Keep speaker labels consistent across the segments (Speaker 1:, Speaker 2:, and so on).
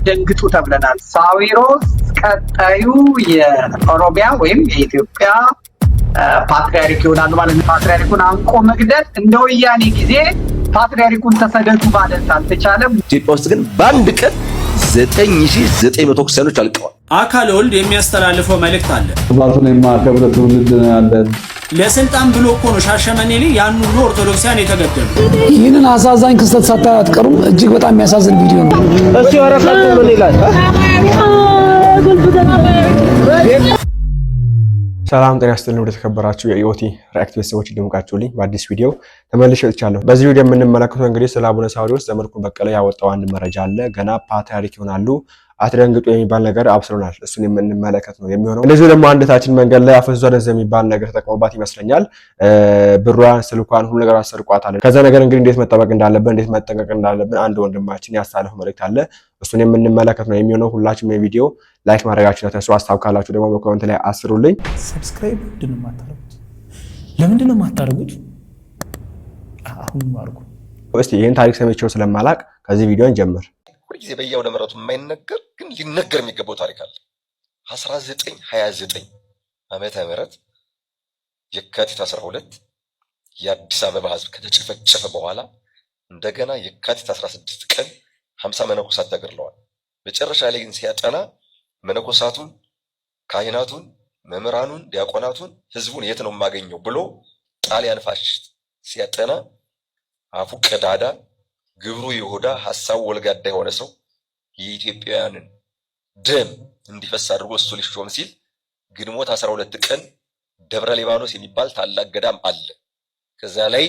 Speaker 1: ደንግጡ ተብለናል። ሳዊሮስ ቀጣዩ የኦሮሚያ ወይም የኢትዮጵያ ፓትሪያርክ ይሆናሉ ማለት ነው። ፓትሪያርኩን አንቆ መግደል እንደ ወያኔ ጊዜ ፓትሪያርኩን ተሰደዱ ማለት አልተቻለም።
Speaker 2: ኢትዮጵያ ውስጥ ግን በአንድ ቀን 9900 ክርስቲያኖች አልቀዋል።
Speaker 3: አካለ ወልድ የሚያስተላልፈው መልእክት አለ።
Speaker 4: አባቱን የማከብር ትውልድ ነው ያለን።
Speaker 3: ለስልጣን ብሎ እኮ ነው ሻሸመኔ ላይ ያን ሁሉ ኦርቶዶክሳን የተገደሉ።
Speaker 5: ይህንን አሳዛኝ ክስተት ሳታይ አትቀሩም። እጅግ በጣም የሚያሳዝን ቪዲዮ ነው።
Speaker 6: እስቲ ወረቀቱ ምን ይላል? ሰላም ጤና ይስጥልኝ። ወደ ተከበራችሁ የኢኦቲ ሪአክት ቤተሰቦች እንደምቃችሁልኝ በአዲስ ቪዲዮ ተመልሼ መጥቻለሁ። በዚህ ቪዲዮ የምንመለከተው እንግዲህ ስለ አቡነ ሳዊሮስ ዘመድኩን በቀለ ያወጣው አንድ መረጃ አለ። ገና ፓትርያርክ ይሆናሉ አትደንግጡ የሚባል ነገር አብስሮናል። እሱን የምንመለከት ነው የሚሆነው። እንደዚሁ ደግሞ አንደታችን መንገድ ላይ አፈዟ ደዘ የሚባል ነገር ተጠቅሞባት ይመስለኛል። ብሯን፣ ስልኳን፣ ሁሉ ነገር አሰርቋታል። ከዛ ነገር እንግዲህ እንዴት መጠበቅ እንዳለብን፣ እንዴት መጠንቀቅ እንዳለብን አንድ ወንድማችን ያሳለፈው መልእክት አለ። እሱን የምንመለከት ነው የሚሆነው። ሁላችሁም የቪዲዮ ላይክ ማድረጋችሁን አትርሱ። ሀሳብ ካላችሁ ደግሞ በኮሜንት ላይ አስሩልኝ።
Speaker 7: ሰብስክራይብ ምንድነው የማታደርጉት? ለምንድነው የማታደርጉት? አሁን አድርጉ
Speaker 6: እስቲ። ይሄን ታሪክ ሰምቼው ስለማላቅ ከዚህ ቪዲዮን ጀምር።
Speaker 8: ሁልጊዜ በየአውደ ምሕረቱ የማይነገር ግን ሊነገር የሚገባው ታሪክ አለ። 1929 ዓመተ ምህረት የካቲት 12 የአዲስ አበባ ሕዝብ ከተጨፈጨፈ በኋላ እንደገና የካቲት 16 ቀን 50 መነኮሳት ተገድለዋል። መጨረሻ ላይ ግን ሲያጠና መነኮሳቱን፣ ካህናቱን፣ መምህራኑን፣ ዲያቆናቱን ሕዝቡን የት ነው የማገኘው ብሎ ጣሊያን ፋሽስት ሲያጠና አፉ ቀዳዳ ግብሩ ይሁዳ ሐሳቡ ወልጋዳ የሆነ ሰው የኢትዮጵያውያንን ደም እንዲፈስ አድርጎ እሱ ሊሾም ሲል ግንቦት 12 ቀን ደብረ ሊባኖስ የሚባል ታላቅ ገዳም አለ። ከዛ ላይ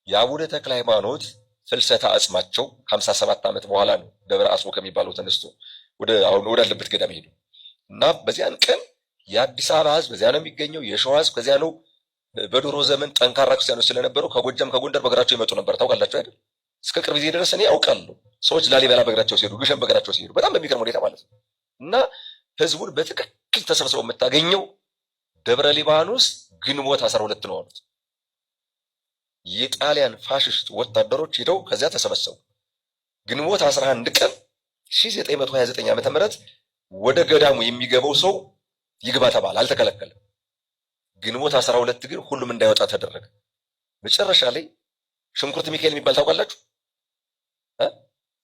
Speaker 8: የአቡነ ተክለ ሃይማኖት ፍልሰታ አጽማቸው 57 ዓመት በኋላ ነው ደብረ አስቦ ከሚባለው ተነስቶ ወዳለበት ገዳም ሄዱ እና በዚያን ቀን የአዲስ አበባ ሕዝብ በዚያ ነው የሚገኘው። የሸዋ ሕዝብ ከዚያ ነው። በድሮ ዘመን ጠንካራ ክርስቲያኖች ስለነበሩ ከጎጃም ከጎንደር በእግራቸው ይመጡ ነበር። ታውቃላችሁ አይደል? እስከ ቅርብ ጊዜ ድረስ እኔ አውቃለሁ። ሰዎች ላሊበላ በእግራቸው ሲሄዱ፣ ግሸን በእግራቸው ሲሄዱ በጣም በሚገርም ሁኔታ ማለት ነው። እና ህዝቡን በትክክል ተሰብስበው የምታገኘው ደብረ ሊባኖስ ግንቦት 12 ነው አሉት። የጣሊያን ፋሽስት ወታደሮች ሄደው ከዚያ ተሰበሰቡ። ግንቦት 11 ቀን 1929 ዓመተ ምህረት ወደ ገዳሙ የሚገባው ሰው ይግባ ተባለ፣ አልተከለከለም። ግንቦት 12 ግን ሁሉም እንዳይወጣ ተደረገ። መጨረሻ ላይ ሽንኩርት ሚካኤል የሚባል ታውቃላችሁ?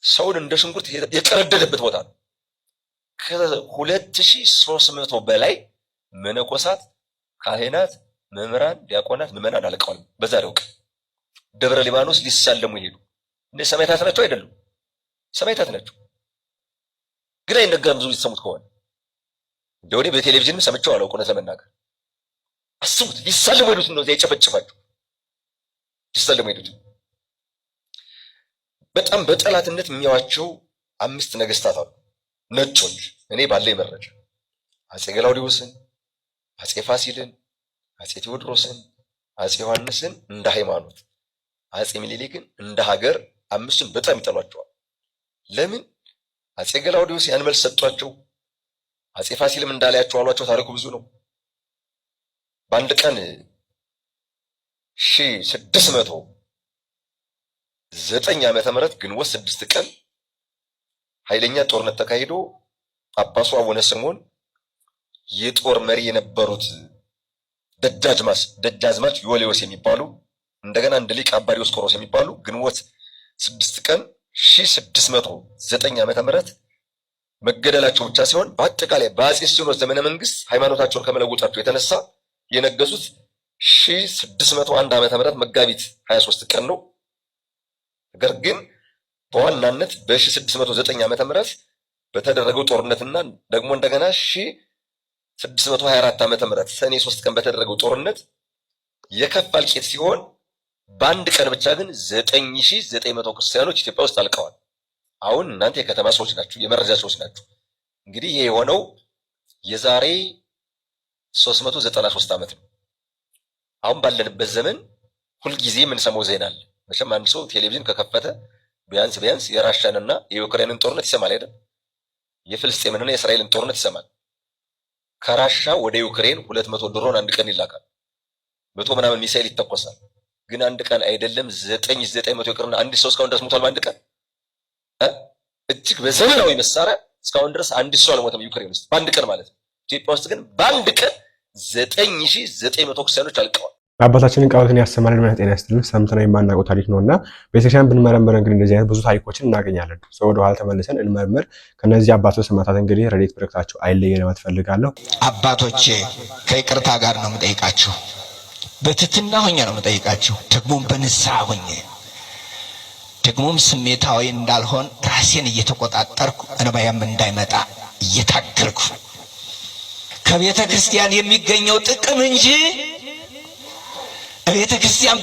Speaker 8: ሰውን እንደ ሽንኩርት የቀረደደበት ቦታ ነው። ከ2300 በላይ መነኮሳት፣ ካህናት፣ መምህራን፣ ዲያቆናት፣ ምዕመናን አልቀዋል። በዛሬው ቀን ደብረ ሊባኖስ ሊሳለሙ ይሄዱ። እንደ ሰማዕታት ናቸው አይደሉም? ሰማዕታት ናቸው። ግን አይነገርም። ብዙ ሊሰሙት ከሆነ እንደው እኔ በቴሌቪዥንም ሰምቼው አላውቅም። እውነት ለመናገር አስቡት። ሊሳለሙ ሄዱት ነው እዚያ የጨፈጨፋቸው። ሊሳለሙ ሄዱት። በጣም በጠላትነት የሚያዋቸው 5 ነገስታት አሉ፣ ነጮች። እኔ ባለኝ መረጃ አጼ ገላውዲዮስን፣ አጼ ፋሲልን፣ አጼ ቴዎድሮስን፣ አጼ ዮሐንስን እንደ ሃይማኖት፣ አጼ ሚኒሊክን እንደ ሀገር 5ቱን በጣም ይጠሏቸዋል። ለምን? አጼ ገላውዲዮስ ያን መልስ ሰጧቸው። አጼ ፋሲልም እንዳላያቸው አሏቸው። ታሪኩ ብዙ ነው። በአንድ ቀን 1609 ዓመተ ምህረት ግንቦት 6 ቀን ኃይለኛ ጦርነት ተካሂዶ ጳጳሱ አቡነ ስምዖን የጦር መሪ የነበሩት ደጃዝማች ዮልዮስ የሚባሉ እንደገና እንደ ሊቅ አባ ዲዮስቆሮስ የሚባሉ ግንቦት 6 ቀን 1609 ዓመተ ምህረት መገደላቸው ብቻ ሲሆን በአጠቃላይ በአጼ ሲኖዶስ ዘመነ መንግስት ሃይማኖታቸውን ከመለወጣቸው የተነሳ የነገሱት 1601 ዓመተ ምህረት መጋቢት 23 ቀን ነው። ነገር ግን በዋናነት በ1609 ዓመተ ምህረት በተደረገው ጦርነትና ደግሞ እንደገና 1624 ዓመተ ምህረት ሰኔ 3 ቀን በተደረገው ጦርነት የከፋ እልቂት ሲሆን በአንድ ቀን ብቻ ግን 9900 ክርስቲያኖች ኢትዮጵያ ውስጥ አልቀዋል። አሁን እናንተ የከተማ ሰዎች ናችሁ፣ የመረጃ ሰዎች ናችሁ። እንግዲህ ይሄ የሆነው የዛሬ 393 ዓመት ነው። አሁን ባለንበት ዘመን ሁልጊዜ የምንሰማው ዜና አለ። መቼም አንድ ሰው ቴሌቪዥን ከከፈተ ቢያንስ የራሻንና የዩክሬንን ጦርነት ይሰማል አይደል? የፍልስጤምንና የእስራኤልን ጦርነት ይሰማል። ከራሻ ወደ ዩክሬን 200 ድሮን አንድ ቀን ይላካል። 100 ምናምን ሚሳኤል ይተኮሳል። ግን አንድ ቀን አይደለም 9900 ይቅርና አንድ ሰው እስካሁን ድረስ ሞቷል በአንድ ቀን። እጅግ በዘመናዊ መሳሪያ እስካሁን ድረስ አንድ ሰው አልሞተም ዩክሬን ውስጥ በአንድ ቀን ማለት ነው። ኢትዮጵያ ውስጥ ግን በአንድ ቀን 9900 ክርስቲያኖች አልቀዋል።
Speaker 6: አባታችንን ቃሉን ያሰማልን ማለት ጤና ይስጥልን። ሰምተነው የማናውቀው ታሪክ ነውና ቤተክርስቲያን ብንመረምር እንግዲህ እንደዚህ አይነት ብዙ ታሪኮችን እናገኛለን። ሰው ወደ ኋላ ተመልሰን እንመርምር። ከነዚህ አባቶች ሰማዕታት እንግዲህ ረድኤት በረከታቸው አይለየን ማለት ፈልጋለሁ።
Speaker 9: አባቶቼ ከይቅርታ ጋር ነው የምጠይቃችሁ፣ በትህትና ሆኜ ነው የምጠይቃችሁ። ደግሞም በንስሐ ሆኜ ደግሞም ስሜታዊ እንዳልሆን ራሴን እየተቆጣጠርኩ እንባዬም እንዳይመጣ እየታገልኩ ከቤተ ክርስቲያን የሚገኘው ጥቅም እንጂ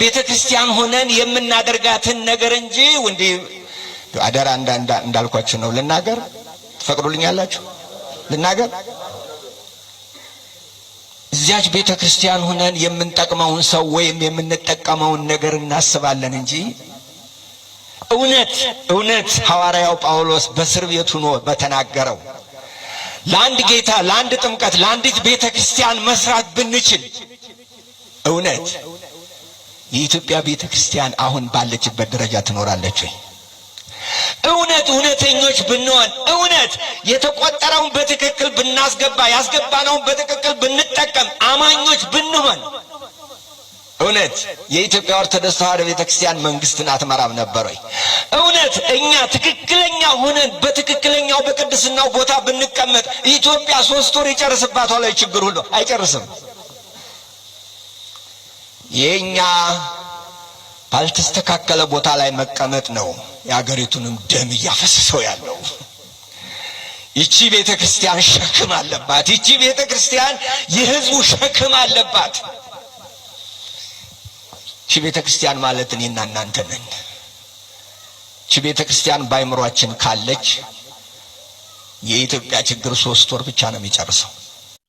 Speaker 9: ቤተ ክርስቲያን ሆነን የምናደርጋትን ነገር እንጂ ወንዲ አደራ እንዳልኳችሁ ነው። ልናገር ትፈቅዱልኛላችሁ? ልናገር እዚያች ቤተ ክርስቲያን ሆነን የምንጠቅመውን ሰው ወይም የምንጠቀመውን ነገር እናስባለን እንጂ እውነት ሐዋርያው ጳውሎስ በእስር ቤት ሆኖ በተናገረው ለአንድ ጌታ፣ ለአንድ ጥምቀት፣ ለአንዲት ቤተ ክርስቲያን መስራት ብንችል እውነት የኢትዮጵያ ቤተ ክርስቲያን አሁን ባለችበት ደረጃ ትኖራለች ወይ? እውነተኞች ብንሆን እውነት የተቆጠረውን በትክክል ብናስገባ ያስገባነውን በትክክል ብንጠቀም አማኞች ብንሆን እውነት የኢትዮጵያ ኦርቶዶክስ ተዋሕዶ ቤተክርስቲያን መንግስትን አትመራም ነበር ወይ? እውነት እኛ ትክክለኛ ሆነን በትክክለኛው በቅድስናው ቦታ ብንቀመጥ ኢትዮጵያ 3 ወር ይጨርስባታል ላይ ችግር ሁሉ አይጨርስም። የኛ ባልተስተካከለ ቦታ ላይ መቀመጥ ነው የአገሪቱንም ደም እያፈሰሰው ያለው። ይቺ ቤተክርስቲያን ሸክም አለባት። ይቺ ቤተክርስቲያን የህዝቡ ሸክም አለባት። ይቺ ቤተክርስቲያን ማለት እኔና እናንተ ነን። ይቺ ቤተክርስቲያን ባይምሯችን ካለች የኢትዮጵያ ችግር 3 ወር ብቻ ነው የሚጨርሰው።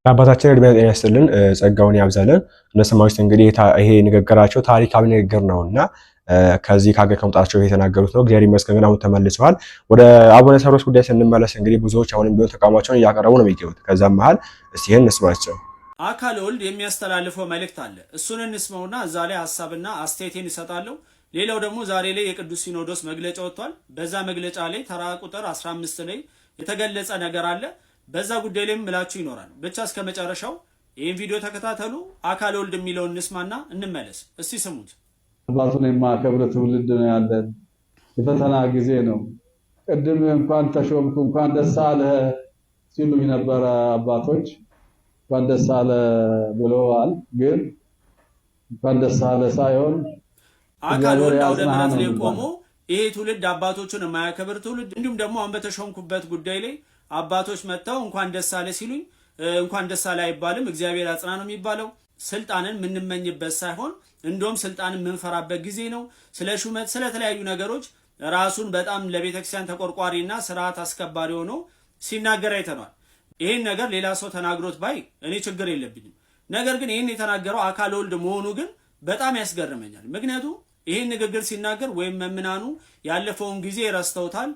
Speaker 6: አባታችን እድሜ ጤና ይስጥልን፣ ጸጋውን ያብዛልን። እንደሰማችሁት እንግዲህ ይሄ ንግግራቸው ታሪካዊ ንግግር ነውና ከዚህ ከሀገር ከመውጣታቸው የተናገሩት ነው። እግዚአብሔር ይመስገን ግን አሁን ተመልሰዋል። ወደ አቡነ ሳዊሮስ ጉዳይ ስንመለስ እንግዲህ ብዙዎች አሁንም ቢሆን ተቃውሟቸውን እያቀረቡ ነው የሚገኙት። ከዛም መሀል እስቲ ይህን እንስማቸው።
Speaker 3: አካለ ወልድ የሚያስተላልፈው መልእክት አለ። እሱን እንስማውና እዛ ላይ ሀሳብና አስተያየቴን ይሰጣለሁ። ሌላው ደግሞ ዛሬ ላይ የቅዱስ ሲኖዶስ መግለጫ ወጥቷል። በዛ መግለጫ ላይ ተራ ቁጥር 15 ላይ የተገለጸ ነገር አለ። በዛ ጉዳይ ላይ ምላችሁ ይኖራል። ብቻ እስከ መጨረሻው ይህን ቪዲዮ ተከታተሉ። አካለ ወልድ የሚለውን እንስማና እንመለስ። እስቲ ስሙት።
Speaker 4: አባቱን የማከብር ትውልድ ነው ያለን። የፈተና ጊዜ ነው። ቅድም እንኳን ተሾምኩ እንኳን ደስ አለህ ሲሉኝ ነበረ አባቶች። እንኳን ደስ አለ ብለዋል። ግን እንኳን ደስ አለ ሳይሆን
Speaker 3: አካለ ወልድ አውደ ምሕረት ላይ ቆሞ ይሄ ትውልድ አባቶቹን የማያከብር ትውልድ፣ እንዲሁም ደግሞ አሁን በተሾምኩበት ጉዳይ ላይ አባቶች መጥተው እንኳን ደስ አለ ሲሉኝ እንኳን ደስ አለ አይባልም፣ እግዚአብሔር ያጽና ነው የሚባለው። ስልጣንን የምንመኝበት ሳይሆን እንደውም ስልጣንን የምንፈራበት ጊዜ ነው። ስለ ሹመት ስለተለያዩ ነገሮች ራሱን በጣም ለቤተክርስቲያን ተቆርቋሪና ስርዓት አስከባሪ ሆኖ ሲናገር አይተናል። ይሄን ነገር ሌላ ሰው ተናግሮት ባይ እኔ ችግር የለብኝም። ነገር ግን ይሄን የተናገረው አካለ ወልድ መሆኑ ግን በጣም ያስገርመኛል። ምክንያቱም ይሄን ንግግር ሲናገር ወይም መምናኑ ያለፈውን ጊዜ ረስተውታል፣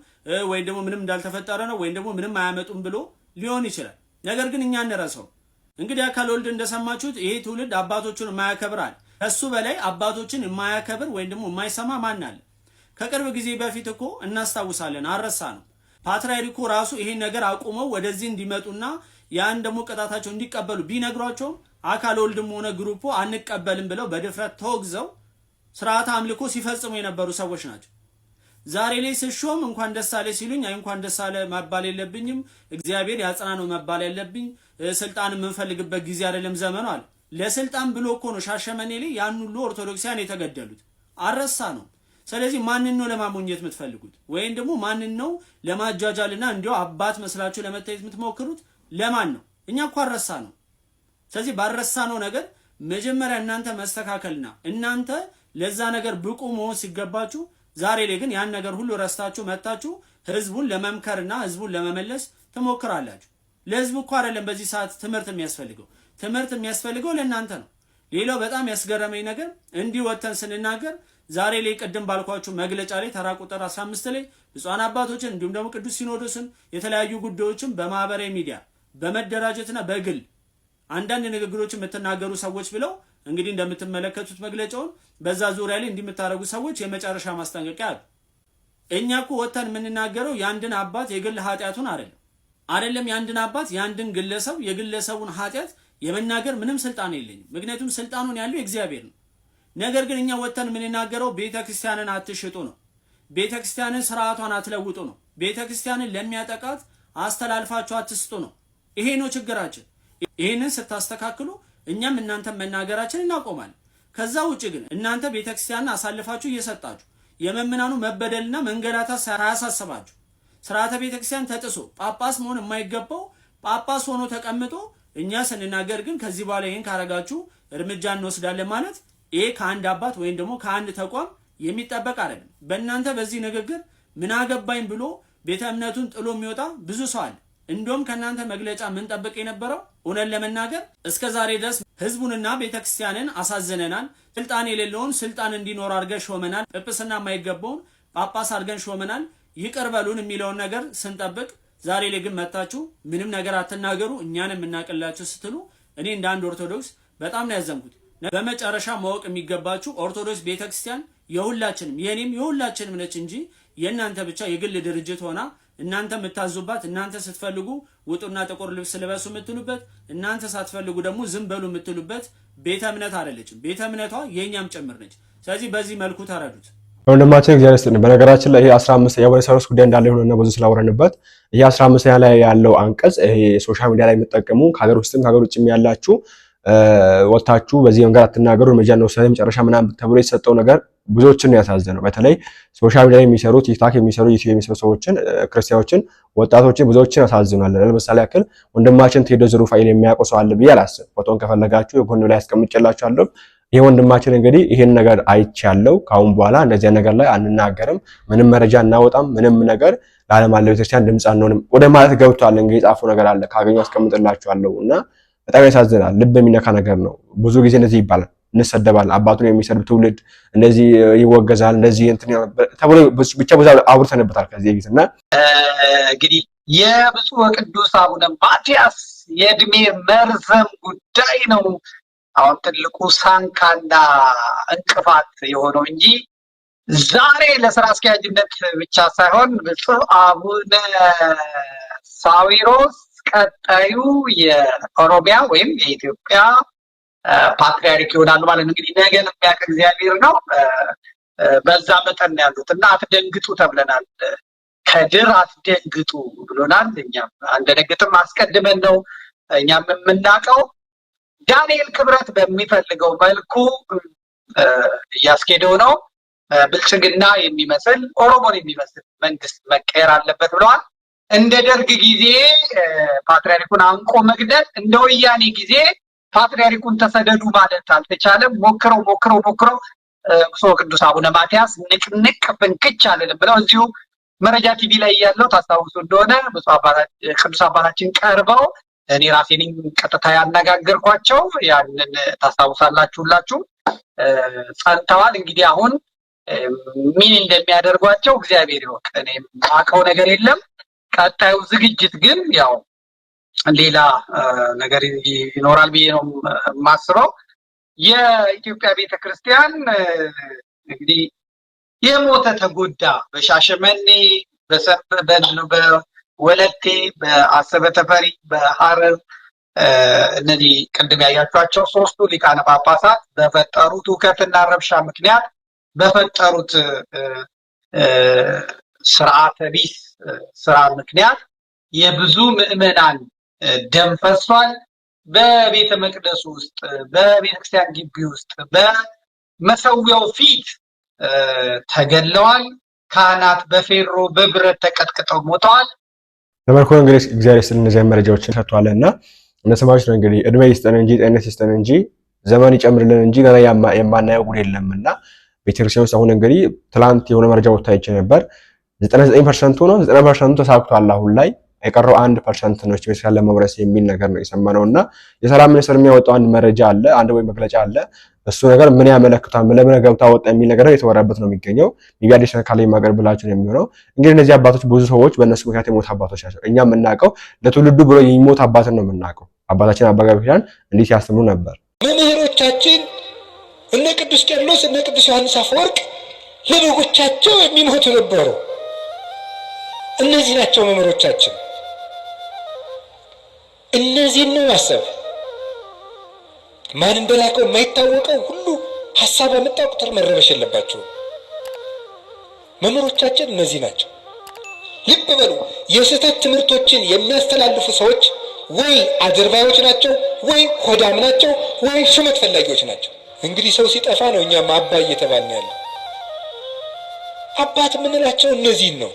Speaker 3: ወይም ደግሞ ምንም እንዳልተፈጠረ ነው፣ ወይም ደግሞ ምንም አያመጡም ብሎ ሊሆን ይችላል። ነገር ግን እኛ እንረሳው። እንግዲህ አካለ ወልድ እንደሰማችሁት ይሄ ትውልድ አባቶቹን የማያከብራል። ከሱ በላይ አባቶችን የማያከብር ወይም ደግሞ የማይሰማ ማን አለ? ከቅርብ ጊዜ በፊት እኮ እናስታውሳለን፣ አረሳ ነው ፓትርያርኩ ራሱ ይሄን ነገር አቁመው ወደዚህ እንዲመጡና ያን ደግሞ ቅጣታቸው እንዲቀበሉ ቢነግሯቸውም አካለ ወልድም ሆነ ግሩፑ አንቀበልም ብለው በድፍረት ተወግዘው ስርዓተ አምልኮ ሲፈጽሙ የነበሩ ሰዎች ናቸው። ዛሬ ላይ ስሾም እንኳን ደስ አለ ሲሉኝ አይ እንኳን ደስ አለ መባል የለብኝም፣ እግዚአብሔር ያጽና ነው መባል ያለብኝ፣ ስልጣን የምንፈልግበት ጊዜ አይደለም ዘመኑ አለ። ለስልጣን ብሎ እኮ ነው ሻሸመኔ ላይ ያን ሁሉ ኦርቶዶክሳውያን የተገደሉት፣ አረሳ ነው። ስለዚህ ማንን ነው ለማሞኘት የምትፈልጉት? ወይም ደግሞ ማንን ነው ለማጃጃልና እንዲያው አባት መስላችሁ ለመታየት የምትሞክሩት? ለማን ነው? እኛ እኮ አረሳ ነው። ስለዚህ ባረሳ ነው ነገር መጀመሪያ እናንተ መስተካከልና እናንተ ለዛ ነገር ብቁ መሆን ሲገባችሁ፣ ዛሬ ላይ ግን ያን ነገር ሁሉ ረስታችሁ መጣችሁ ህዝቡን ለመምከርና ህዝቡን ለመመለስ ትሞክራላችሁ። ለህዝቡ እኮ አይደለም በዚህ ሰዓት ትምህርት የሚያስፈልገው፣ ትምህርት የሚያስፈልገው ለእናንተ ነው። ሌላው በጣም ያስገረመኝ ነገር እንዲህ ወተን ስንናገር ዛሬ ላይ ቀደም ባልኳችሁ መግለጫ ላይ ተራ ቁጥር 15 ላይ ብፁዓን አባቶችን እንዲሁም ደግሞ ቅዱስ ሲኖዶስን የተለያዩ ጉዳዮችን በማህበራዊ ሚዲያ በመደራጀትና በግል አንዳንድ ንግግሮችን የምትናገሩ ሰዎች ብለው እንግዲህ እንደምትመለከቱት መግለጫውን በዛ ዙሪያ ላይ እንዲምታረጉ ሰዎች የመጨረሻ ማስጠንቀቂያ አሉ። እኛ እኮ ወተን የምንናገረው ያንድን አባት የግል ኃጢያቱን አይደለም ያንድን አባት ያንድን ግለሰብ የግለሰቡን ኃጢያት የመናገር ምንም ስልጣን የለኝም። ምክንያቱም ስልጣኑን ያለው እግዚአብሔር ነው። ነገር ግን እኛ ወተን የምንናገረው ቤተክርስቲያንን አትሽጡ ነው። ቤተክርስቲያንን ስርዓቷን አትለውጡ ነው። ቤተክርስቲያንን ለሚያጠቃት አስተላልፋችሁ አትስጡ ነው። ይሄ ነው ችግራችን። ይሄንን ስታስተካክሉ እኛም እናንተም መናገራችን እናቆማለን። ከዛ ውጪ ግን እናንተ ቤተክርስቲያንን አሳልፋችሁ እየሰጣችሁ የመምናኑ መበደልና መንገላታት ሳያሳስባችሁ ስርዓተ ቤተክርስቲያን ተጥሶ ጳጳስ መሆን የማይገባው ጳጳስ ሆኖ ተቀምጦ እኛ ስንናገር ግን ከዚህ በኋላ ይሄን ካረጋችሁ እርምጃ እንወስዳለን ማለት ይሄ ከአንድ አባት ወይም ደግሞ ከአንድ ተቋም የሚጠበቅ አይደለም። በእናንተ በዚህ ንግግር ምን አገባኝ ብሎ ቤተ እምነቱን ጥሎ የሚወጣ ብዙ ሰው አለ። እንደውም ከናንተ መግለጫ ምን ጠብቅ የነበረው እውነት ለመናገር እስከ ዛሬ ድረስ ህዝቡንና ቤተክርስቲያንን አሳዝነናል። ስልጣን የሌለውን ስልጣን እንዲኖር አድርገን ሾመናል። ጵጵስና የማይገባውን ጳጳስ አድርገን ሾመናል። ይቅር በሉን የሚለውን ነገር ስንጠብቅ ዛሬ ላይ ግን መጣችሁ ምንም ነገር አትናገሩ እኛንም እናቀላችሁ ስትሉ እኔ እንደ አንድ ኦርቶዶክስ በጣም ነው ያዘንኩት። በመጨረሻ ማወቅ የሚገባችሁ ኦርቶዶክስ ቤተክርስቲያን የሁላችንም የኔም የሁላችንም ነች እንጂ የእናንተ ብቻ የግል ድርጅት ሆና እናንተ የምታዙባት እናንተ ስትፈልጉ ውጡና ጥቁር ልብስ ልበሱ የምትሉበት እናንተ ሳትፈልጉ ደግሞ ዝም በሉ የምትሉበት ቤተ እምነት አይደለችም። ቤተ እምነቷ የኛም ጭምር ነች። ስለዚህ በዚህ መልኩ ተረዱት።
Speaker 6: ወንድማችን እግዚአብሔር ይስጥልን። በነገራችን ላይ ይሄ 15 የአቡነ ሳዊሮስ ጉዳይ እንዳለ ሆነና ብዙ ስላወራንበት ይሄ 15 ላይ ያለው አንቀጽ ይሄ ሶሻል ሚዲያ ላይ የምትጠቀሙ ከሀገር ውስጥም ከሀገር ውጭም ያላችሁ ወጣችሁ በዚህ መንገድ አትናገሩ እርምጃ እንወስዳለን መጨረሻ ምናምን ተብሎ የተሰጠው ነገር ብዙዎችን ያሳዘነው። በተለይ ሶሻል ሚዲያ የሚሰሩ ቲክታክ የሚሰሩ ዩቲዩብ የሚሰሩ ሰዎችን ክርስቲያኖችን ወጣቶችን ብዙዎችን ያሳዝናል። ለምሳሌ ያክል ወንድማችን ቴዎድሮስ ሩፋኤል የሚያውቁ ሰው አለ ብዬ አላስብም። ፎቶን ከፈለጋችሁ የጎን ላይ አስቀምጬላችኋለሁ። ይሄ ወንድማችን እንግዲህ ይሄን ነገር አይቻለው ካሁን በኋላ እንደዚህ ነገር ላይ አንናገርም፣ ምንም መረጃ እናወጣም፣ ምንም ነገር ለዓለም አለ ቤተክርስቲያን ድምጽ አንሆንም ወደ ማለት ገብቷል። እንግዲህ የጻፈው ነገር አለ ካገኙ አስቀምጥላችኋለሁ እና በጣም ያሳዝናል። ልብ የሚነካ ነገር ነው። ብዙ ጊዜ እንደዚህ ይባላል፣ እንሰደባለን። አባቱን የሚሰድብ ትውልድ እንደዚህ ይወገዛል፣ እንደዚህ እንትን ተብሎ ብቻ ብዙ አውርተንበታል ከዚህ በፊትና
Speaker 1: እንግዲህ የብፁዕ ወቅዱስ አቡነ ማትያስ የእድሜ መርዘም ጉዳይ ነው አሁን ትልቁ ሳንካና እንቅፋት የሆነው እንጂ ዛሬ ለስራ አስኪያጅነት ብቻ ሳይሆን ብፁዕ አቡነ ሳዊሮስ ቀጣዩ የኦሮሚያ ወይም የኢትዮጵያ ፓትሪያርክ ይሆናሉ ማለት ነው። እንግዲህ ነገን የሚያውቅ እግዚአብሔር ነው። በዛ መጠን ያሉት እና አትደንግጡ ተብለናል። ከድር አትደንግጡ ብሎናል። እኛም አንደነግጥም አስቀድመን ነው እኛም የምናውቀው። ዳንኤል ክብረት በሚፈልገው መልኩ እያስኬደው ነው። ብልጽግና የሚመስል ኦሮሞን የሚመስል መንግስት መቀየር አለበት ብለዋል። እንደ ደርግ ጊዜ ፓትሪያርኩን አንቆ መግደል፣ እንደ ወያኔ ጊዜ ፓትሪያርኩን ተሰደዱ ማለት አልተቻለም። ሞክረው ብፁዕ ወቅዱስ አቡነ ማትያስ ንቅንቅ ፍንክች አልልም ብለው እዚሁ መረጃ ቲቪ ላይ ያለው ታስታውሱ እንደሆነ ቅዱስ አባታችን ቀርበው እኔ ራሴ ነኝ ቀጥታ ያነጋገርኳቸው። ያንን ታስታውሳላችሁ ሁላችሁ። ጸንተዋል። እንግዲህ አሁን ምን እንደሚያደርጓቸው እግዚአብሔር ይወቅ። እኔ ማውቀው ነገር የለም። ቀጣዩ ዝግጅት ግን ያው ሌላ ነገር ይኖራል ብዬ ነው የማስበው። የኢትዮጵያ ቤተክርስቲያን እንግዲህ የሞተ ተጎዳ በሻሸመኔ በወለቴ በአሰበ ተፈሪ በሐረር እነዚህ ቅድም ያያችኋቸው ሶስቱ ሊቃነ ጳጳሳት በፈጠሩት ሁከትና ረብሻ ምክንያት በፈጠሩት ስርዓተ ቢስ ስራ ምክንያት የብዙ ምዕመናን ደም ፈሷል። በቤተ መቅደሱ ውስጥ በቤተክርስቲያን ግቢ ውስጥ በመሰዊያው ፊት ተገለዋል። ካህናት በፌሮ በብረት ተቀጥቅጠው ሞተዋል።
Speaker 6: ተመልኮ እንግዲህ እግዚአብሔር ስለ እነዚህ መረጃዎችን ሰጥቷልና እነሰማዎች ነው እንግዲህ እድሜ ይስጠን እንጂ ጤንነት ይስጠን እንጂ ዘመን ይጨምርልን እንጂ ገና የማናየው ጉድ የለምና ቤተክርስቲያን ውስጥ አሁን እንግዲህ ትላንት የሆነ መረጃ ወጥቶ አይቼ ነበር 99% ነው 90% ተሳክቷል። አሁን ላይ የቀረው 1% ነው ቤተክርስቲያን ለመውረስ የሚል ነገር ነው የሰማነውና የሰላም ሚኒስትር የሚያወጣው አንድ መረጃ አለ፣ አንድ ወይ መግለጫ አለ። እሱ ነገር ምን ያመለክታል ለምን ገብታ ወጣ የሚል ነገር የተወራበት ነው የሚገኘው። ሚዲያ ዲሽን ካለ የማቀርብላችሁ ነው የሚሆነው። እንግዲህ እነዚህ አባቶች ብዙ ሰዎች በእነሱ ምክንያት የሞት አባቶች ናቸው። እኛ የምናውቀው ለትውልዱ ብሎ የሚሞት አባትን ነው የምናውቀው። አባታችን አባ ገብረኪዳን እንዴት ያስተምሩ ነበር።
Speaker 10: መምህሮቻችን እነ ቅዱስ ቄርሎስ እነ ቅዱስ ዮሐንስ አፈወርቅ ለበጎቻቸው የሚሞቱ ነበሩ።
Speaker 9: እነዚህ ናቸው መምህሮቻችን። እነዚህን ነው ማሰብ። ማን እንደላከው የማይታወቀው ሁሉ ሐሳብ አመጣ ቁጥር መረበሽ የለባቸውም። መምህሮቻችን እነዚህ ናቸው። ልብ በሉ፣ የስህተት ትምህርቶችን የሚያስተላልፉ ሰዎች ወይ አድርባዮች ናቸው፣ ወይ ሆዳም ናቸው፣ ወይ ሹመት ፈላጊዎች ናቸው። እንግዲህ ሰው ሲጠፋ ነው እኛም አባ እየተባልን ያለ። አባት የምንላቸው እነዚህን ነው።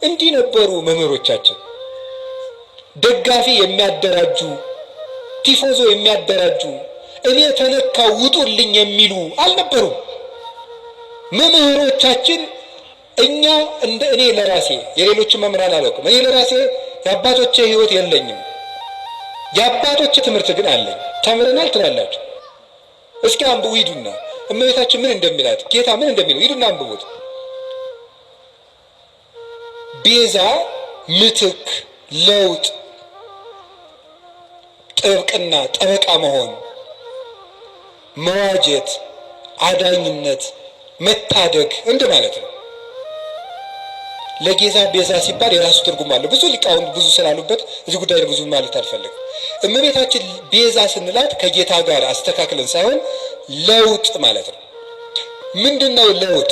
Speaker 9: እንዲህ ነበሩ መምህሮቻችን። ደጋፊ የሚያደራጁ፣ ቲፎዞ የሚያደራጁ፣ እኔ ተነካው ውጡልኝ የሚሉ አልነበሩም መምህሮቻችን። እኛ እንደ እኔ ለራሴ የሌሎችን መምህራን አላውቅም። እኔ ለራሴ የአባቶቼ ሕይወት የለኝም። የአባቶቼ ትምህርት ግን አለኝ። ተምረናል ትላላችሁ። እስኪ አንብቡ ሂዱና እመቤታችን ምን እንደሚላት ጌታ ምን እንደሚለው ሂዱና አንብቡት። ቤዛ፣ ምትክ፣ ለውጥ፣ ጥብቅና፣ ጠበቃ መሆን፣ መዋጀት፣ አዳኝነት፣ መታደግ እንደማለት ነው። ለጌዛ ቤዛ ሲባል የራሱ ትርጉም አለው። ብዙ ሊቃውንት ብዙ ስላሉበት እዚህ ጉዳይ ላይ ብዙ ማለት አልፈልግም። እመቤታችን ቤዛ ስንላት ከጌታ ጋር አስተካክለን ሳይሆን ለውጥ ማለት ነው። ምንድነው ለውጥ?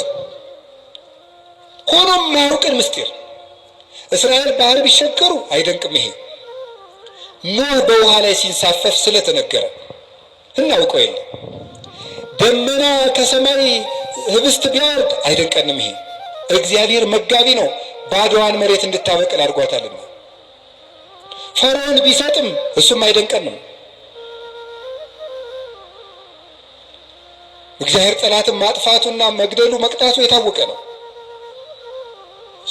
Speaker 9: ሆኖም የማያውቅን ምስጢር እስራኤል ባህር ቢሸገሩ አይደንቅም። ይሄ ኖህ በውሃ ላይ ሲንሳፈፍ ስለተነገረ እናውቀው የለ። ደመና ከሰማይ ህብስት ቢያወርድ አይደንቀንም። ይሄ እግዚአብሔር መጋቢ ነው፣ ባዶዋን መሬት እንድታበቅል አድርጓታልና። ፈርዖን ቢሰጥም እሱም አይደንቀንም። እግዚአብሔር ጠላትን ማጥፋቱና መግደሉ መቅጣቱ የታወቀ ነው።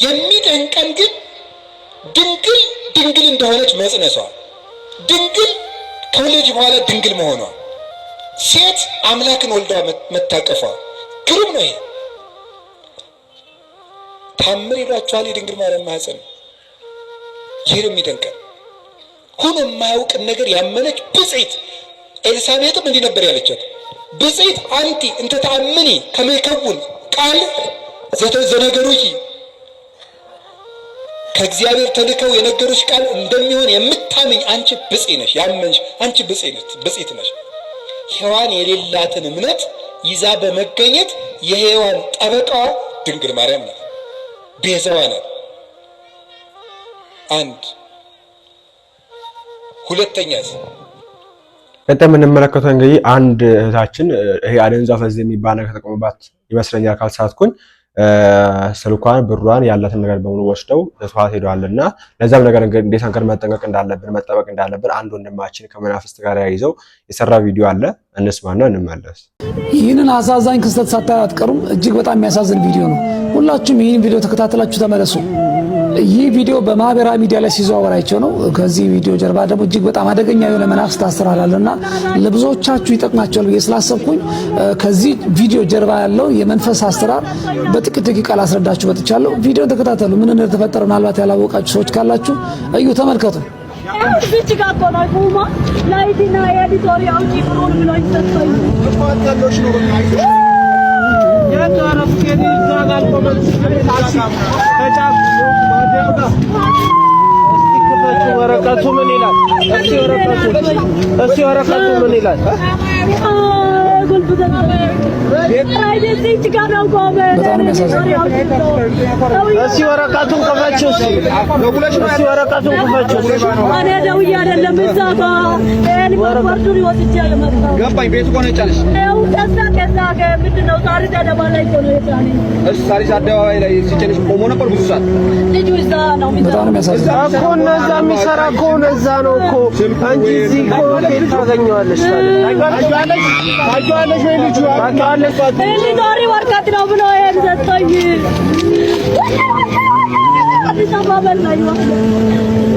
Speaker 9: የሚደንቀን ግን ድንግል እንደሆነች መጽነሷ፣ ድንግል ከወለደች በኋላ ድንግል መሆኗ፣ ሴት አምላክን ወልዳ መታቀፏ ግሩም ነው። ይሄ ታምር ይሏችኋል። የድንግል ማርያም ማህፀን ይህ ነው የሚደንቀን። ሆኖ የማያውቅን ነገር ያመነች ብፅዕት ኤልሳቤጥም እንዲህ ነበር ያለቻት፣ ብፅዕት አንቲ እንተ ተአምኒ ከመ ይከውን ቃል ዘነገሩኪ፣ ከእግዚአብሔር ተልከው የነገሩሽ ቃል እንደሚሆን የምታምኝ አንቺ ብፅዕት ነሽ። ያመንሽ አንቺ ብፅዕት ነሽ። ሔዋን የሌላትን እምነት ይዛ በመገኘት የሔዋን ጠበቃዋ ድንግል ማርያም ናት፣ ቤዛዋ ናት። አንድ ሁለተኛስ
Speaker 6: ቀጣይ የምንመለከተው እንግዲህ አንድ እህታችን ይሄ አደንዛዥ ዕፅ የሚባል ነገር ተጠቅሞባት ይመስለኛል ካልሳትኩኝ ስልኳን ብሯን ያላትን ነገር በሙሉ ወስደው ተስዋት ሄደዋልና ለዛም ነገር እንዴት አንከር መጠንቀቅ እንዳለብን መጠበቅ እንዳለብን አንድ ወንድማችን ከመናፍስት ጋር ያይዘው የሰራ ቪዲዮ አለ። እንስማና እንመለስ።
Speaker 5: ይህንን አሳዛኝ ክስተት ሳታዩ አትቀሩም። እጅግ በጣም የሚያሳዝን ቪዲዮ ነው። ሁላችሁም ይህን ቪዲዮ ተከታተላችሁ ተመለሱ። ይህ ቪዲዮ በማህበራዊ ሚዲያ ላይ ሲዘዋወር አይቼው ነው። ከዚህ ቪዲዮ ጀርባ ደግሞ እጅግ በጣም አደገኛ የሆነ መናፍስት አሰራር አለና ለብዙዎቻችሁ ይጠቅማቸዋል ብዬ ስላሰብኩኝ ከዚህ ቪዲዮ ጀርባ ያለው የመንፈስ አሰራር በጥቂት ደቂቃ ላስረዳችሁ መጥቻለሁ። ቪዲዮን ተከታተሉ። ምን እንደተፈጠረ ምናልባት ያላወቃችሁ ሰዎች ካላችሁ እዩ፣ ተመልከቱ።
Speaker 10: ወረቀቱ ምን ይላል? እስቲ ወረቀቱ ምን ይላል? እስቲ ወረቀቱን ክፈችው። እስቲ ወረቀቱን ክፈችው።
Speaker 11: እኔ ደውዬ አይደለም እዛ ወረቀቱን ወስጄ አልመጣም።
Speaker 10: ገባኝ። ቤቱ እኮ ነው የጫነሽ።
Speaker 11: ከዛ ምንድን ነው ሳሪስ አደባባይ ላይ እኮ ነው የጫነኝ።
Speaker 10: እሺ፣ ሳሪስ አደባባይ ላይ ሲጭንሽ ቆሞ ነበር ብዙ ሰዓት።
Speaker 11: ልጁ እዛ ነው
Speaker 10: እኮ እነዛ የሚሰራ እኮ እዛ ነው እኮ እንጂ እዚህ እኮ ቤት ታገኘዋለሽ። ታውቂዋለሽ ወይ ልጁ? ታውቂዋለሽ?
Speaker 11: ሊኖሪ ወረቀት ነው ብሎ ይሄን ሰጠኝ። አዲስ አበባ በላይ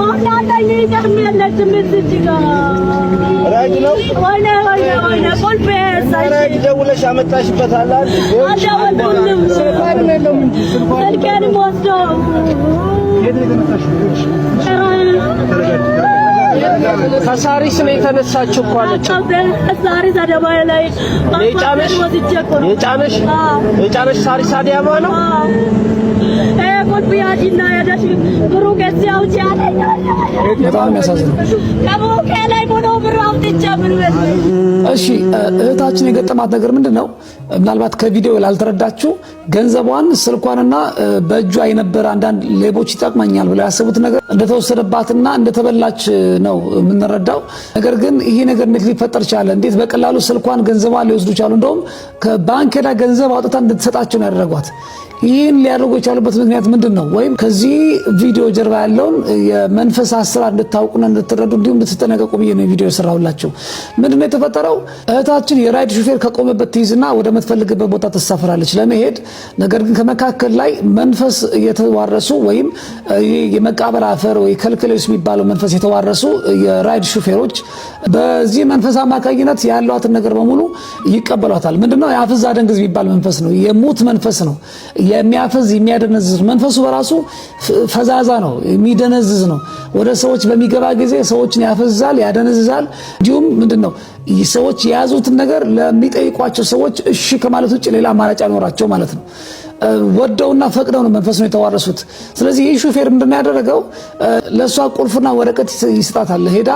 Speaker 11: ማናለኝ ይጨም የለችም እዚህ ጋር
Speaker 10: ራጅ ነው
Speaker 11: ወይኔ ቁልፍ
Speaker 10: ራጅ ደውለሽ አመጣሽበት አለ
Speaker 11: አልደወልኩም። ስልኬንም ወስደው
Speaker 10: ከሳሪስ ነው የተነሳችው እኮ አለች።
Speaker 11: ሳሪስ አደባባይ ላይ
Speaker 10: የጫነሽ ሳሪስ አደባባይ ነው።
Speaker 11: ቁልፍ ያጂና ያዳሽ ብሩክ እዚያው ያለኝ
Speaker 5: በጣም ያሳዝናል።
Speaker 11: ከቦኬ ላይ ሆኖ ብር አውጥቼ ብር
Speaker 5: እሺ እህታችን የገጠማት ነገር ምንድነው? ምናልባት ከቪዲዮ ላልተረዳችሁ ገንዘቧን ስልኳንና በእጇ የነበረ አንዳንድ ሌቦች ይጠቅመኛል ብለው ያሰቡት ነገር እንደተወሰደባትና እንደተበላች ነው የምንረዳው። ነገር ግን ይሄ ነገር እንዴት ሊፈጠር ቻለ? እንዴት በቀላሉ ስልኳን ገንዘቧን ሊወስዱ ቻሉ? እንደውም ከባንክ ሄዳ ገንዘብ አውጥታ እንድትሰጣቸው ነው ያደረጓት። ይህን ሊያደርጉ የቻሉበት ምክንያት ምንድን ነው? ወይም ከዚህ ቪዲዮ ጀርባ ያለውን የመንፈስ አሰራር እንድታውቁና እንድትረዱ እንዲሁም እንድትጠነቀቁ ብዬ ነው ቪዲዮ የሰራሁላችሁ። ምንድነው የተፈጠረው? እህታችን የራይድ ሹፌር ከቆመበት ትይዝና ወደ ምትፈልግበት ቦታ ትሳፈራለች ለመሄድ። ነገር ግን ከመካከል ላይ መንፈስ የተዋረሱ ወይም የመቃብር አፈር ወይ ከልክሌስ የሚባለው መንፈስ የተዋረሱ የራይድ ሹፌሮች በዚህ መንፈስ አማካኝነት ያሏትን ነገር በሙሉ ይቀበሏታል። ምንድነው? የአፍዝ አደንግዝ የሚባል መንፈስ ነው። የሙት መንፈስ ነው። የሚያፈዝ የሚያደነዝዝ መንፈሱ በራሱ ፈዛዛ ነው፣ የሚደነዝዝ ነው። ወደ ሰዎች በሚገባ ጊዜ ሰዎችን ያፈዛል፣ ያደነዝዛል። እንዲሁም ምንድነው ሰዎች የያዙትን ነገር ለሚጠይቋቸው ሰዎች እሺ ከማለት ውጭ ሌላ አማራጭ አልኖራቸው ማለት ነው። ወደውና ፈቅደው ነው መንፈስ ነው የተዋረሱት። ስለዚህ ይህ ሹፌር ምንድነው ያደረገው? ለሷ ቁልፍና ወረቀት ይስጣታል። ሄዳ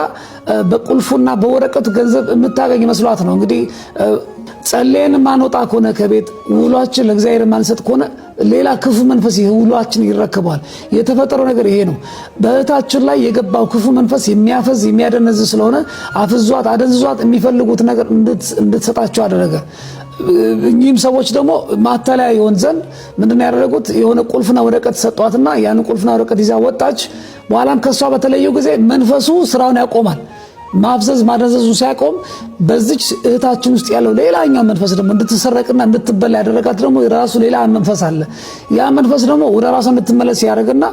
Speaker 5: በቁልፉና በወረቀቱ ገንዘብ የምታገኝ መስሏት ነው እንግዲህ ጸልየን ማንወጣ ከሆነ ከቤት ውሏችን ለእግዚአብሔር ማንሰጥ ከሆነ ሌላ ክፉ መንፈስ ውሏችን ይረከባል። የተፈጠረው ነገር ይሄ ነው። በእህታችን ላይ የገባው ክፉ መንፈስ የሚያፈዝ የሚያደነዝ ስለሆነ አፍዟት አደንዝዟት የሚፈልጉት ነገር እንድትሰጣቸው አደረገ። እኚህም ሰዎች ደግሞ ማታለያ ይሆን ዘንድ ምንድነው ያደረጉት? የሆነ ቁልፍና ወረቀት ሰጧትና ያን ቁልፍና ወረቀት ይዛ ወጣች። በኋላም ከሷ በተለየው ጊዜ መንፈሱ ስራውን ያቆማል። ማፍዘዝ ማደንዘዙ ሲያቆም በዚች እህታችን ውስጥ ያለው ሌላኛው መንፈስ ደግሞ እንድትሰረቅና እንድትበላ ያደረጋት ደግሞ የራሱ ሌላ መንፈስ አለ። ያ መንፈስ ደግሞ ወደ ራሷ እንድትመለስ ያደርግና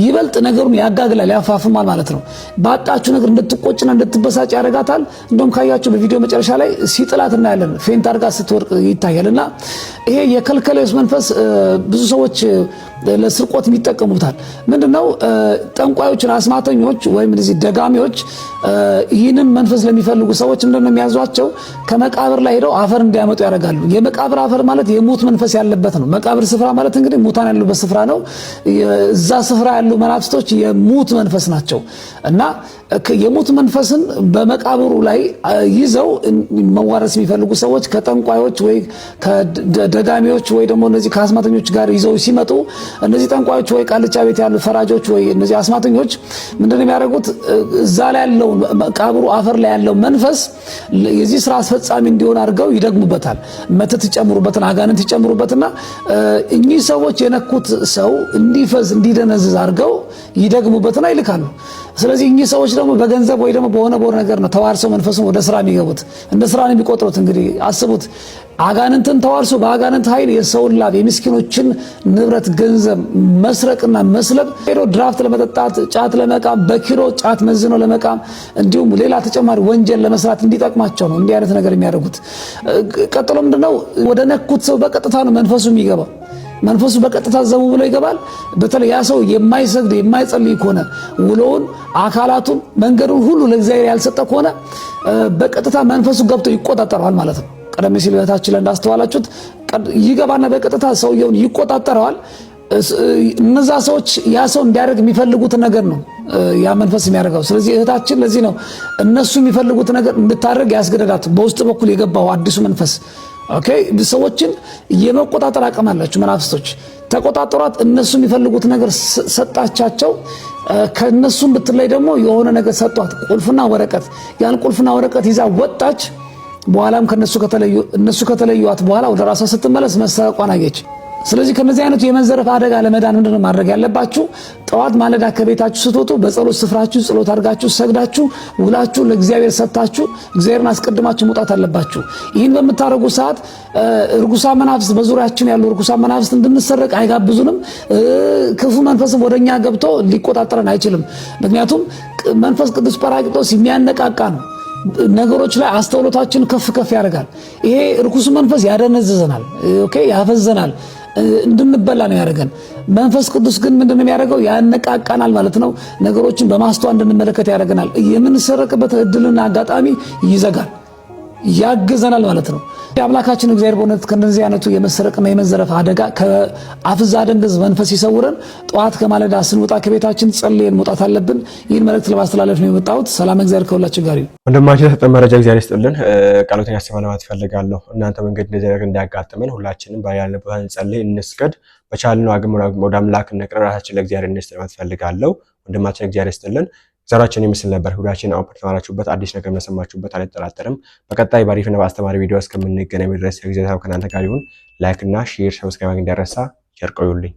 Speaker 5: ይበልጥ ነገሩን ያጋግላል፣ ያፋፍማል ማለት ነው። ባጣችሁ ነገር እንድትቆጭና እንድትበሳጭ ያደርጋታል። እንደውም ካያችሁ በቪዲዮ መጨረሻ ላይ ሲጥላት እናያለን። ፌንት አድርጋ ስትወርቅ ይታያልና ይሄ የከልከሌስ መንፈስ ብዙ ሰዎች ለስርቆት የሚጠቀሙታል። ምንድነው? ጠንቋዮች፣ አስማተኞች ወይም እነዚህ ደጋሚዎች ይህንን መንፈስ ለሚፈልጉ ሰዎች ምንድነው የሚያዟቸው? ከመቃብር ላይ ሄደው አፈር እንዲያመጡ ያደርጋሉ። የመቃብር አፈር ማለት የሙት መንፈስ ያለበት ነው። መቃብር ስፍራ ማለት እንግዲህ ሙታን ያሉበት ስፍራ ነው። እዛ ስፍራ ያሉ መናፍስቶች የሙት መንፈስ ናቸው እና የሙት መንፈስን በመቃብሩ ላይ ይዘው መዋረስ የሚፈልጉ ሰዎች ከጠንቋዮች ወይ ከደጋሚዎች ወይ ደግሞ እነዚህ ከአስማተኞች ጋር ይዘው ሲመጡ እነዚህ ጠንቋዮች ወይ ቃልቻ ቤት ያሉ ፈራጆች ወይ እነዚህ አስማተኞች ምንድነው የሚያደርጉት? እዛ ላይ ያለው መቃብሩ አፈር ላይ ያለው መንፈስ የዚህ ስራ አስፈጻሚ እንዲሆን አድርገው ይደግሙበታል። መተት ይጨምሩበትና አጋንንት ይጨምሩበትና እኚህ ሰዎች የነኩት ሰው እንዲፈዝ እንዲደነዝዝ አድርገው ይደግሙበትና ይልካሉ። ስለዚህ እኚህ ሰዎች ደግሞ በገንዘብ ወይ ደግሞ በሆነ ነገር ነው ተዋርሰው መንፈሱን ወደ ስራ የሚገቡት። እንደ ስራ ነው የሚቆጥሩት። እንግዲህ አስቡት፣ አጋንንትን ተዋርሶ በአጋንንት ኃይል የሰውን ላብ የምስኪኖችን ንብረት ገንዘብ መስረቅና መስለብ፣ ሄዶ ድራፍት ለመጠጣት ጫት ለመቃም በኪሎ ጫት መዝኖ ለመቃም እንዲሁም ሌላ ተጨማሪ ወንጀል ለመስራት እንዲጠቅማቸው ነው እንዲህ አይነት ነገር የሚያደርጉት። ቀጥሎ ምንድነው? ወደ ነኩት ሰው በቀጥታ ነው መንፈሱ የሚገባው። መንፈሱ በቀጥታ ዘሙ ብሎ ይገባል። በተለይ ያ ሰው የማይሰግድ የማይጸልይ ከሆነ ውሎውን፣ አካላቱን፣ መንገዱን ሁሉ ለእግዚአብሔር ያልሰጠ ከሆነ በቀጥታ መንፈሱ ገብቶ ይቆጣጠረዋል ማለት ነው። ቀደም ሲል እህታችን እንዳስተዋላችሁት ይገባና በቀጥታ ሰውየውን ይቆጣጠረዋል። እነዛ ሰዎች ያ ሰው እንዲያደርግ የሚፈልጉት ነገር ነው ያ መንፈስ የሚያደርገው። ስለዚህ እህታችን ለዚህ ነው እነሱ የሚፈልጉት ነገር እንድታደርግ ያስገደዳት በውስጥ በኩል የገባው አዲሱ መንፈስ። ኦኬ፣ ሰዎችን የመቆጣጠር አቅም አላችሁ መናፍስቶች። ተቆጣጠሯት። እነሱ የሚፈልጉት ነገር ሰጣቻቸው። ከነሱ ብትለይ ደግሞ የሆነ ነገር ሰጧት፣ ቁልፍና ወረቀት። ያን ቁልፍና ወረቀት ይዛ ወጣች። በኋላም እነሱ ከተለዩዋት በኋላ ወደ ራሷ ስትመለስ መሰረቋን አየች። ስለዚህ ከነዚህ አይነቱ የመዘረፍ አደጋ ለመዳን ምንድነው ማድረግ ያለባችሁ? ጠዋት ማለዳ ከቤታችሁ ስትወጡ በጸሎት ስፍራችሁ ጸሎት አድርጋችሁ ሰግዳችሁ ውላችሁ ለእግዚአብሔር ሰጥታችሁ እግዚአብሔርን አስቀድማችሁ መውጣት አለባችሁ። ይህን በምታደርጉ ሰዓት እርኩሳን መናፍስት በዙሪያችን ያሉ እርኩሳን መናፍስት እንድንሰረቅ አይጋብዙንም። ክፉ መንፈስም ወደኛ ገብቶ ሊቆጣጠረን አይችልም። ምክንያቱም መንፈስ ቅዱስ ጰራቅሊጦስ የሚያነቃቃ ነው። ነገሮች ላይ አስተውሎታችን ከፍ ያደርጋል። ይሄ እርኩስ መንፈስ ያደነዝዘናል፣ ኦኬ፣ ያፈዘናል፣ እንድንበላ ነው ያደርገን። መንፈስ ቅዱስ ግን ምንድነው የሚያደርገው? ያነቃቃናል ማለት ነው። ነገሮችን በማስተዋል እንድንመለከት ያደርገናል። የምንሰረቅበት እድልና አጋጣሚ ይዘጋል። ያግዘናል ማለት ነው። የአምላካችን እግዚአብሔር በእውነት ከእንደዚህ አይነቱ የመሰረቅና የመዘረፍ አደጋ ከአፍዛ ደንገዝ መንፈስ ይሰውረን። ጠዋት ከማለዳ ስንወጣ ከቤታችን ጸልየን መውጣት አለብን። ይህን መልእክት ለማስተላለፍ ነው የመጣሁት። ሰላም እግዚአብሔር ከሁላችን ጋር ይሁን።
Speaker 6: ወንድማችን የሰጠን መረጃ እግዚአብሔር ይስጥልን። ቃሎትን ያሰማል ማለት ፈልጋለሁ። እናንተ መንገድ እንደዚህ ነገር እንዳያጋጥመን ሁላችንም ባያልንበት እንጸልይ፣ እንስገድ። በቻልነው አቅም ወደ አምላክ እንቅረብ፣ ራሳችን ለእግዚአብሔር እንስጥ ማለት ፈልጋለሁ። ወንድማችን እግዚአብሔር ይስጥልን። ዘራችን ይመስል ነበር። ሁላችን አውፕ ተማራችሁበት፣ አዲስ ነገር መሰማችሁበት አልጠራጠርም። በቀጣይ ባሪፍና በአስተማሪ ቪዲዮ እስከምንገናኝ ድረስ እግዚአብሔር ከእናንተ ጋር ይሁን። ላይክ እና ሼር፣ ሰብስክራይብ እንዳይረሳ። ቸር ቆዩልኝ።